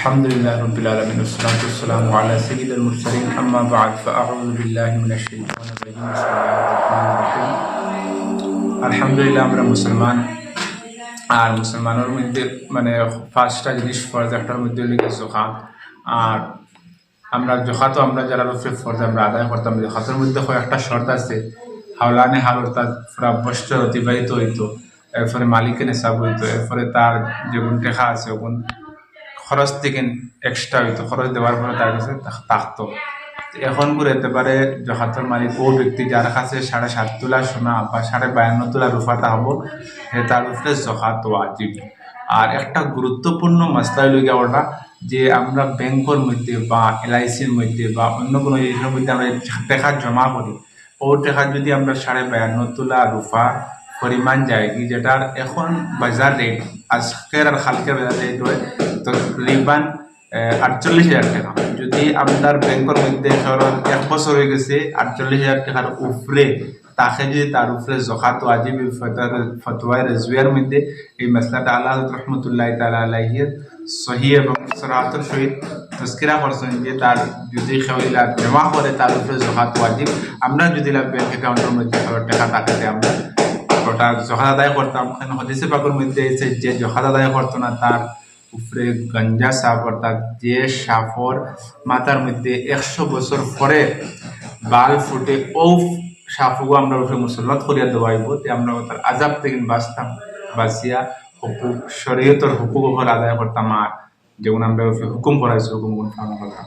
আলহামদুলিল্লাহ রাব্বিল আলামিন ওয়াসসালাতু ওয়াসসালামু আলা সাইয়্যিদিল মুরসালিন আম্মা বা'দ ফাআউযু বিল্লাহি মিনাশ শাইতানির রাজীম বিসমিল্লাহির রাহমানির রাহিম। আলহামদুলিল্লাহ আমরা মুসলমান, আর মুসলমানের মধ্যে মানে পাঁচটা জিনিস ফরজ, একটার মধ্যে লিখে জোকাত। আর আমরা জোকাতও আমরা যারা রফে ফরজ আমরা আদায় করতাম। জোকাতের মধ্যে একটা শর্ত আছে, হাওলানে হাল অর্থাৎ পুরা বছর অতিবাহিত হইতো, এরপরে মালিকে নেশাব হইতো, এরপরে তার যেগুন টেকা আছে ওগুন খরচ থেকে এক্সট্রা হইতো, খরচ দেওয়ার পরে তার কাছে থাকতো। এখন করে এতে পারে জকাতের মালিক ও ব্যক্তি যার কাছে 7.5 তোলা সোনা বা 52 তোলা রূপা থাকবো, তার উপরে জকাত ওয়াজিব। আর একটা গুরুত্বপূর্ণ মাসলা হইল গিয়া ওটা যে আমরা ব্যাংকের মধ্যে বা LICর মধ্যে বা অন্য কোনো জিনিসের মধ্যে আমরা টাকা জমা করি, ও টাকা যদি আমরা 52.5 তোলা রূপা পরিমাণ যায় কি, যেটার এখন বাজার রেট আজকের আর কালকের বাজার রেট হয় তকরিবান 48,000 টাকা। যদি আপনার ব্যাংকের মধ্যে ধরুন 1 বছর হয়ে গেছে 48,000 টাকার উপরে, তাকে যদি তার উপরে জকাত ওয়াজিব ফতোয়া রাজওয়ার মধ্যে এই মাসলাটা আল্লাহ রহমতুল্লাহ তাআলা আলাইহি সহিহ এবং সরাহতের সহিত তজকিরা করছেন যে তার যদি খেলা জমা করে তার উপরে জকাত ওয়াজিব। আমরা যদি ব্যাংক অ্যাকাউন্টের মধ্যে টাকা থাকে আমরা ওটা জকাত আদায় করতাম। হাদিসে পাকের মধ্যে এসেছে যে জকাত আদায় করতো না তার উপরে গঞ্জা সাপ, অর্থাৎ যে সাপর মাথার মধ্যে 100 বছর পরে বাল ফুটে ও সাপগু আমরা উপরে মুসল্লাত করিয়া দেওয়াইব, আমরা তার আজাব থেকে বাঁচতাম, বাঁচিয়া হুকুক শরীয়তের হুকুক আদায় করতাম। আর যেগুলো আমরা হুকুম করাইছি হুকুম পালন করতাম।